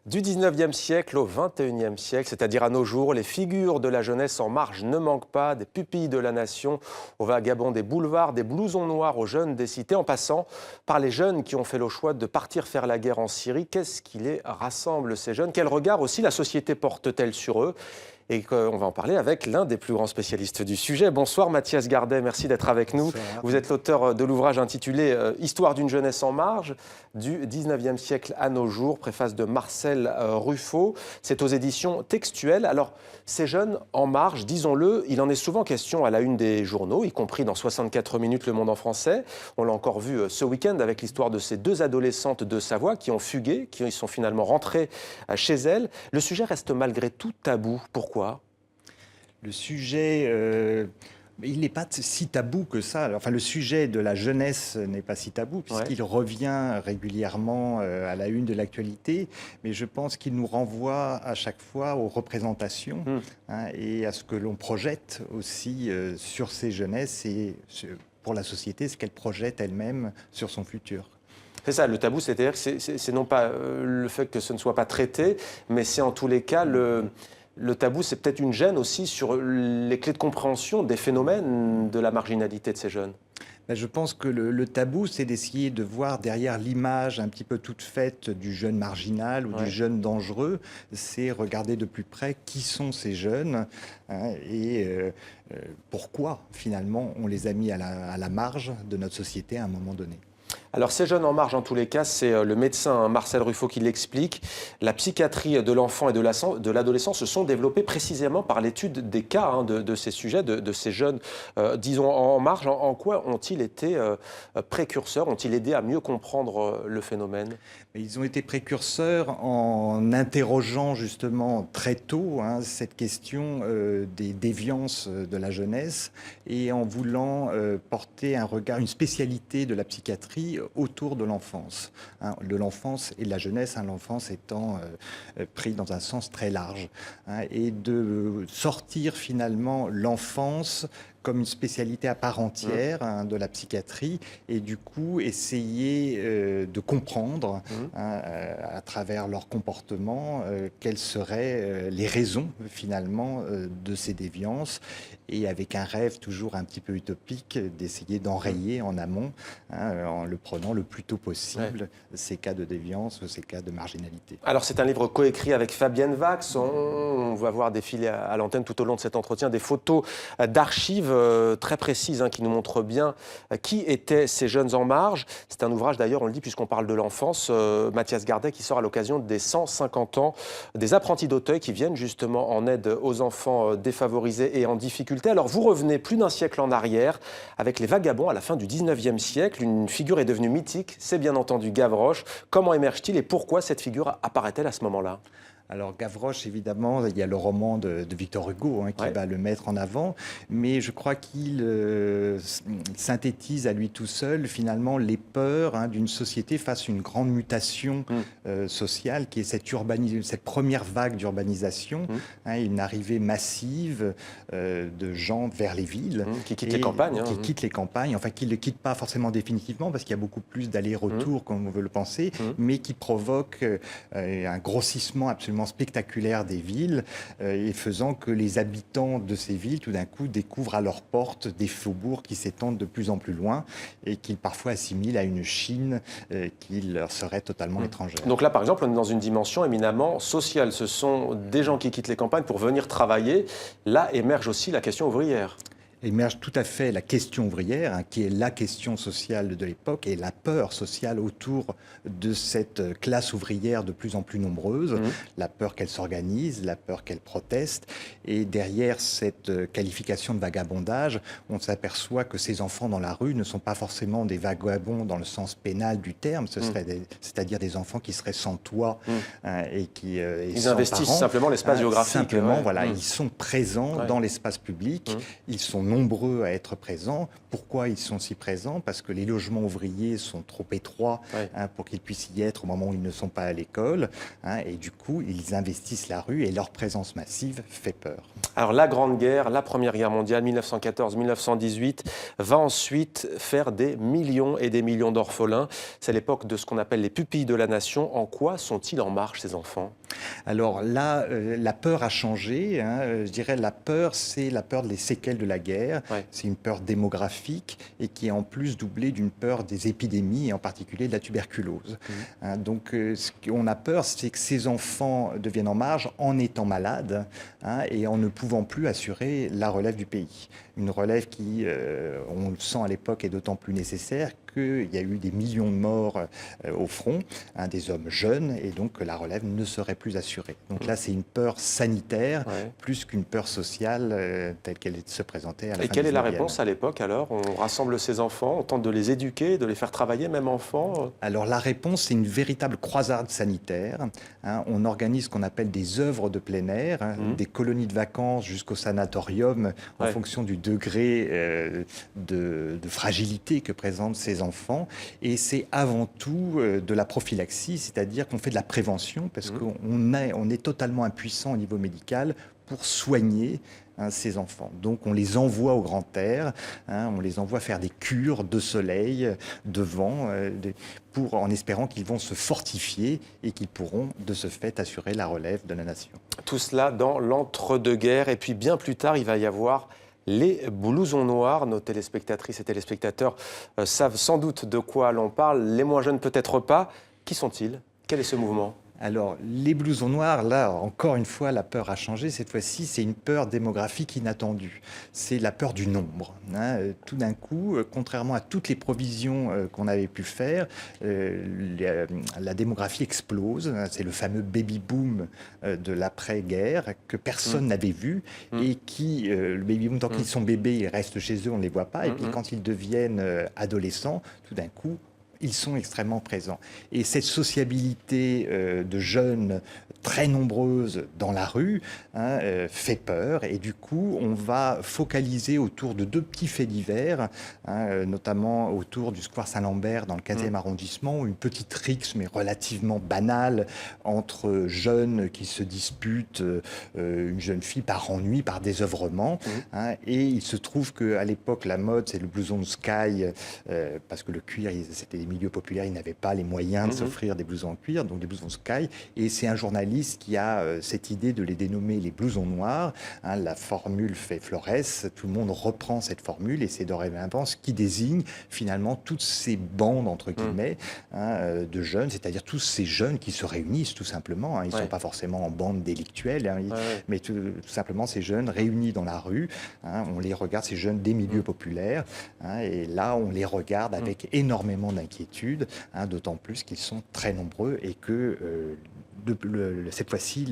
Du 19e siècle au 21e siècle, c'est-à-dire à nos jours, les figures de la jeunesse en marge ne manquent pas, des pupilles de la nation, aux vagabonds des boulevards, des blousons noirs aux jeunes des cités, en passant par les jeunes qui ont fait le choix de partir faire la guerre en Syrie. Qu'est-ce qui les rassemble, ces jeunes? Quel regard aussi la société porte-t-elle sur eux? Et on va en parler avec l'un des plus grands spécialistes du sujet. Bonsoir Mathias Gardet, merci d'être avec nous. Bonsoir. Vous êtes l'auteur de l'ouvrage intitulé « Histoire d'une jeunesse en marge, du 19e siècle à nos jours », préface de Marcel Ruffo. C'est aux éditions Textuelles. Alors, ces jeunes en marge, disons-le, il en est souvent question à la une des journaux, y compris dans 64 minutes Le Monde en français. On l'a encore vu ce week-end avec l'histoire de ces deux adolescentes de Savoie qui ont fugué, qui sont finalement rentrées chez elles. Le sujet reste malgré tout tabou. Pourquoi ? Le sujet, il n'est pas si tabou que ça. Enfin, le sujet de la jeunesse n'est pas si tabou puisqu'il revient régulièrement à la une de l'actualité. Mais je pense qu'il nous renvoie à chaque fois aux représentations et à ce que l'on projette aussi sur ces jeunesses et pour la société, ce qu'elle projette elle-même sur son futur. C'est ça, le tabou, c'est-à-dire que c'est non pas le fait que ce ne soit pas traité, mais c'est en tous les cas le tabou, c'est peut-être une gêne aussi sur les clés de compréhension des phénomènes de la marginalité de ces jeunes. Je pense que le tabou, c'est d'essayer de voir derrière l'image un petit peu toute faite du jeune marginal ou du jeune dangereux, c'est regarder de plus près qui sont ces jeunes et pourquoi finalement on les a mis à la marge de notre société à un moment donné. Alors ces jeunes en marge, en tous les cas, c'est le médecin Marcel Ruffo qui l'explique. La psychiatrie de l'enfant et de l'adolescent se sont développées précisément par l'étude des cas de ces sujets, de ces jeunes, disons, en marge. En quoi ont-ils été précurseurs, ont-ils aidé à mieux comprendre le phénomène? Ils ont été précurseurs en interrogeant justement très tôt cette question des déviances de la jeunesse et en voulant porter un regard, une spécialité de la psychiatrie autour de l'enfance. De l'enfance et de la jeunesse, l'enfance étant pris dans un sens très large. Et de sortir finalement l'enfance comme une spécialité à part entière de la psychiatrie et du coup essayer de comprendre à travers leur comportement quelles seraient les raisons finalement de ces déviances et avec un rêve toujours un petit peu utopique d'essayer d'enrayer en amont en le prenant le plus tôt possible ces cas de déviance ou ces cas de marginalité. Alors c'est un livre coécrit avec Fabienne Vax. On va voir défiler à l'antenne tout au long de cet entretien des photos d'archives très précises qui nous montrent bien qui étaient ces jeunes en marge. C'est un ouvrage d'ailleurs, on le dit puisqu'on parle de l'enfance, Mathias Gardet qui sort à l'occasion des 150 ans des apprentis d'Auteuil qui viennent justement en aide aux enfants défavorisés et en difficulté. Alors vous revenez plus d'un siècle en arrière avec les vagabonds à la fin du 19e siècle. Une figure est devenue mythique, c'est bien entendu Gavroche. Comment émerge-t-il et pourquoi cette figure apparaît-elle à ce moment-là ? Alors Gavroche, évidemment, il y a le roman de Victor Hugo qui va le mettre en avant, mais je crois qu'il synthétise à lui tout seul finalement les peurs d'une société face à une grande mutation sociale qui est cette première vague d'urbanisation, une arrivée massive de gens vers les villes. Qui quittent les campagnes. Qui quittent les campagnes, enfin qui ne le quittent pas forcément définitivement parce qu'il y a beaucoup plus d'allers-retours comme on veut le penser, mais qui provoquent un grossissement absolument spectaculaire des villes et faisant que les habitants de ces villes tout d'un coup découvrent à leurs portes des faubourgs qui s'étendent de plus en plus loin et qu'ils parfois assimilent à une Chine qui leur serait totalement étrangère. Donc là par exemple on est dans une dimension éminemment sociale, ce sont des gens qui quittent les campagnes pour venir travailler, là émerge aussi la question ouvrière. Émerge tout à fait la question ouvrière, qui est la question sociale de l'époque et la peur sociale autour de cette classe ouvrière de plus en plus nombreuse, la peur qu'elle s'organise, la peur qu'elle proteste. Et derrière cette qualification de vagabondage, on s'aperçoit que ces enfants dans la rue ne sont pas forcément des vagabonds dans le sens pénal du terme, c'est-à-dire des enfants qui seraient sans toit et qui ils sans investissent parents. simplement l'espace géographique. Simplement, voilà, ils sont présents dans l'espace public, ils sont nombreux à être présents. Pourquoi ils sont si présents? Parce que les logements ouvriers sont trop étroits pour qu'ils puissent y être au moment où ils ne sont pas à l'école. Et du coup, ils investissent la rue et leur présence massive fait peur. Alors la Grande Guerre, la Première Guerre mondiale, 1914-1918, va ensuite faire des millions et des millions d'orphelins. C'est l'époque de ce qu'on appelle les pupilles de la nation. En quoi sont-ils en marche, ces enfants? Alors là, la peur a changé. Je dirais la peur, c'est la peur des séquelles de la guerre. C'est une peur démographique et qui est en plus doublée d'une peur des épidémies, et en particulier de la tuberculose. Donc ce qu'on a peur, c'est que ces enfants deviennent en marge en étant malades et en ne pouvant plus assurer la relève du pays. Une relève qui, on le sent à l'époque, est d'autant plus nécessaire qu'il y a eu des millions de morts au front, des hommes jeunes, et donc que la relève ne serait plus assurée. Donc là, c'est une peur sanitaire, plus qu'une peur sociale telle qu'elle se présentait à la fin du 19e. Et quelle est la réponse à l'époque alors? On rassemble ces enfants, on tente de les éduquer, de les faire travailler, même enfants? Alors la réponse, c'est une véritable croisade sanitaire. On organise ce qu'on appelle des œuvres de plein air, des colonies de vacances jusqu'au sanatorium, en fonction du degré de fragilité que présentent ces enfants. Et c'est avant tout de la prophylaxie, c'est-à-dire qu'on fait de la prévention, parce qu'on est totalement impuissant au niveau médical pour soigner ces enfants. Donc on les envoie au grand air, on les envoie faire des cures de soleil, de vent, en espérant qu'ils vont se fortifier et qu'ils pourront de ce fait assurer la relève de la nation. Tout cela dans l'entre-deux-guerres, et puis bien plus tard, il va y avoir les blousons noirs. Nos téléspectatrices et téléspectateurs savent sans doute de quoi l'on parle, les moins jeunes peut-être pas. Qui sont-ils? Quel est ce mouvement? Alors, les blousons noirs, là, encore une fois, la peur a changé. Cette fois-ci, c'est une peur démographique inattendue. C'est la peur du nombre. Tout d'un coup, contrairement à toutes les provisions qu'on avait pu faire, la démographie explose. C'est le fameux baby-boom de l'après-guerre que personne n'avait vu et qui, le baby-boom, tant qu'ils sont bébés, ils restent chez eux, on ne les voit pas. Et puis, quand ils deviennent adolescents, tout d'un coup, ils sont extrêmement présents. Et cette sociabilité de jeunes très nombreuses dans la rue fait peur. Et du coup, on va focaliser autour de deux petits faits divers, notamment autour du square Saint-Lambert dans le 15e arrondissement, une petite rixe, mais relativement banale, entre jeunes qui se disputent, une jeune fille par ennui, par désœuvrement. Et il se trouve qu'à l'époque, la mode, c'est le blouson de Sky, parce que le cuir, c'était des milieux populaires, ils n'avaient pas les moyens de s'offrir des blousons en cuir, donc des blousons Sky. Et c'est un journaliste qui a cette idée de les dénommer les blousons noirs. La formule fait florès, tout le monde reprend cette formule et c'est dorénavant ce qui désigne finalement toutes ces bandes, entre guillemets, de jeunes, c'est-à-dire tous ces jeunes qui se réunissent tout simplement. Ils ne sont pas forcément en bande délictuelle, mais tout simplement ces jeunes réunis dans la rue. On les regarde, ces jeunes des milieux populaires, et là on les regarde avec énormément d'inquiétude, d'autant plus qu'ils sont très nombreux et que cette fois-ci,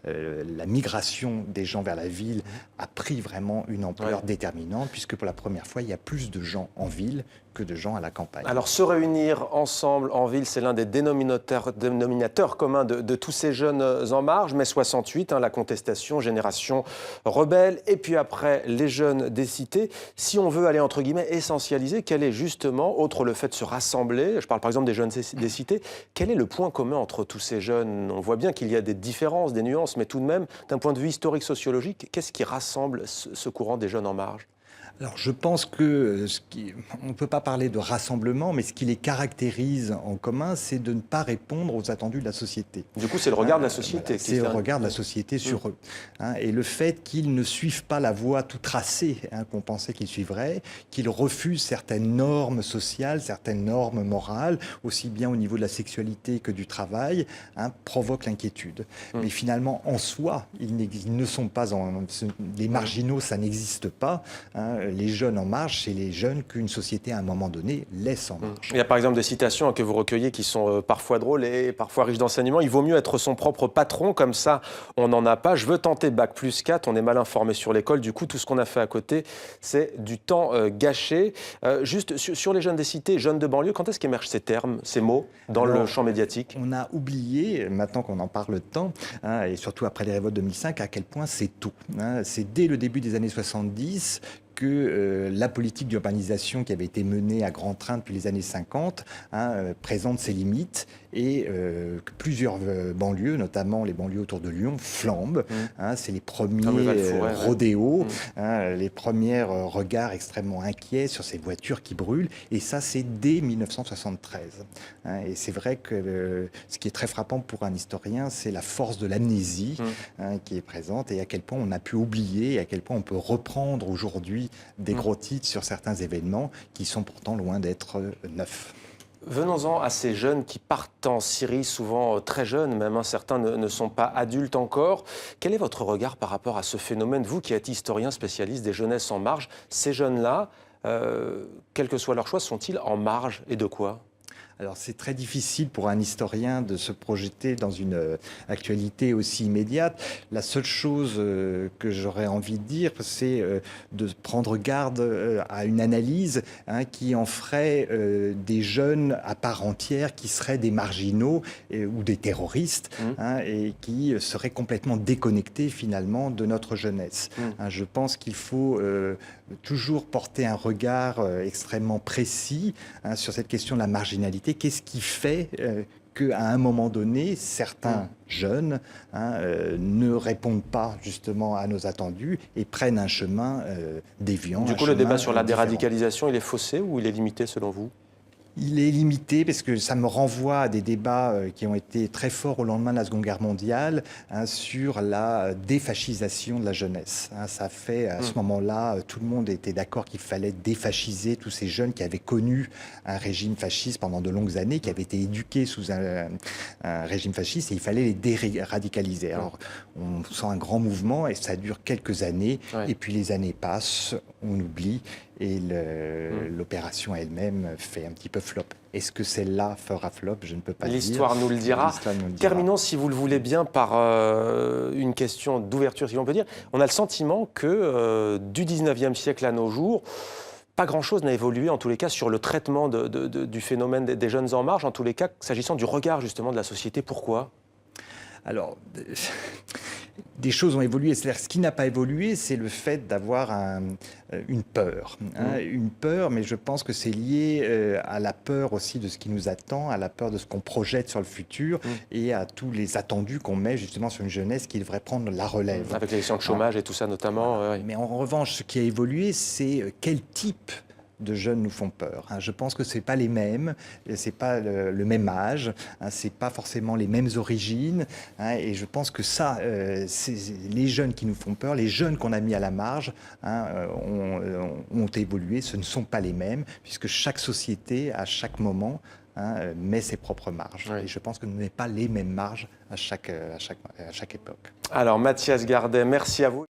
la migration des gens vers la ville a pris vraiment une ampleur déterminante, puisque pour la première fois, il y a plus de gens en ville que de gens à la campagne. Alors, se réunir ensemble en ville, c'est l'un des dénominateurs communs de tous ces jeunes en marge. Mai 68, la contestation, génération rebelle, et puis après, les jeunes des cités. Si on veut aller, entre guillemets, essentialiser, quel est justement, outre le fait de se rassembler, je parle par exemple des jeunes des cités, quel est le point commun entre tous ces jeunes? On voit bien qu'il y a des différences, des nuances, mais tout de même, d'un point de vue historique, sociologique, qu'est-ce qui rassemble ce courant des jeunes en marge? Alors, je pense que on ne peut pas parler de rassemblement, mais ce qui les caractérise en commun, c'est de ne pas répondre aux attendus de la société. Du coup, c'est le regard de la société. C'est le regard de la société sur eux. Et le fait qu'ils ne suivent pas la voie tout tracée qu'on pensait qu'ils suivraient, qu'ils refusent certaines normes sociales, certaines normes morales, aussi bien au niveau de la sexualité que du travail, provoque l'inquiétude. Mais finalement, en soi, ils ne sont pas les marginaux, ça n'existe pas. Les jeunes en marge, c'est les jeunes qu'une société à un moment donné laisse en marge. Il y a par exemple des citations que vous recueillez qui sont parfois drôles et parfois riches d'enseignements. Il vaut mieux être son propre patron, comme ça on n'en a pas. Je veux tenter Bac+4, on est mal informé sur l'école. Du coup, tout ce qu'on a fait à côté, c'est du temps gâché. Juste sur les jeunes des cités, jeunes de banlieue, quand est-ce qu'émergent ces termes, ces mots dans le champ médiatique? On a oublié, maintenant qu'on en parle tant, et surtout après les révoltes de 2005, à quel point c'est tôt. C'est dès le début des années 70 que la politique d'urbanisation qui avait été menée à grand train depuis les années 50 présente ses limites et que plusieurs banlieues, notamment les banlieues autour de Lyon, flambent. C'est les premiers rodéos, les premiers regards extrêmement inquiets sur ces voitures qui brûlent. Et ça, c'est dès 1973. Et c'est vrai que ce qui est très frappant pour un historien, c'est la force de l'amnésie qui est présente et à quel point on a pu oublier et à quel point on peut reprendre aujourd'hui des gros titres sur certains événements qui sont pourtant loin d'être neufs. Venons-en à ces jeunes qui partent en Syrie, souvent très jeunes, même certains ne sont pas adultes encore. Quel est votre regard par rapport à ce phénomène, vous qui êtes historien spécialiste des jeunesses en marge? Ces jeunes-là, quel que soit leur choix, sont-ils en marge et de quoi? Alors c'est très difficile pour un historien de se projeter dans une actualité aussi immédiate. La seule chose que j'aurais envie de dire, c'est de prendre garde à une analyse qui en ferait des jeunes à part entière, qui seraient des marginaux ou des terroristes, et qui seraient complètement déconnectés finalement de notre jeunesse. Je pense qu'il faut toujours porter un regard extrêmement précis sur cette question de la marginalité. Qu'est-ce qui fait qu'à un moment donné, certains jeunes ne répondent pas justement à nos attendus et prennent un chemin déviant. Du coup, le débat sur la déradicalisation, il est faussé ou il est limité selon vous ? Il est limité parce que ça me renvoie à des débats qui ont été très forts au lendemain de la Seconde Guerre mondiale sur la défascisation de la jeunesse. Ça fait, à ce moment-là, tout le monde était d'accord qu'il fallait défasciser tous ces jeunes qui avaient connu un régime fasciste pendant de longues années, qui avaient été éduqués sous un régime fasciste, et il fallait les déradicaliser. Alors, on sent un grand mouvement et ça dure quelques années, et puis les années passent, on oublie, et l'opération elle-même fait un petit peu flop. Est-ce que celle-là fera flop? Je ne peux pas dire. L'histoire nous le dira. Terminons, si vous le voulez bien, par une question d'ouverture, si on peut dire. On a le sentiment que du 19e siècle à nos jours, pas grand-chose n'a évolué, en tous les cas, sur le traitement du phénomène des jeunes en marge, en tous les cas, s'agissant du regard, justement, de la société. Pourquoi ? Alors, des choses ont évolué. C'est-à-dire, ce qui n'a pas évolué, c'est le fait d'avoir une peur. Une peur, mais je pense que c'est lié à la peur aussi de ce qui nous attend, à la peur de ce qu'on projette sur le futur et à tous les attendus qu'on met justement sur une jeunesse qui devrait prendre la relève. Avec les questions de chômage et tout ça notamment. Mais en revanche, ce qui a évolué, c'est quel type de jeunes nous font peur. Je pense que c'est pas les mêmes, c'est pas le même âge, c'est pas forcément les mêmes origines, et je pense que ça, c'est les jeunes qui nous font peur, les jeunes qu'on a mis à la marge ont évolué, ce ne sont pas les mêmes, puisque chaque société, à chaque moment, met ses propres marges. Et je pense que nous n'avons pas les mêmes marges à chaque époque. Alors Mathias Gardet, merci à vous.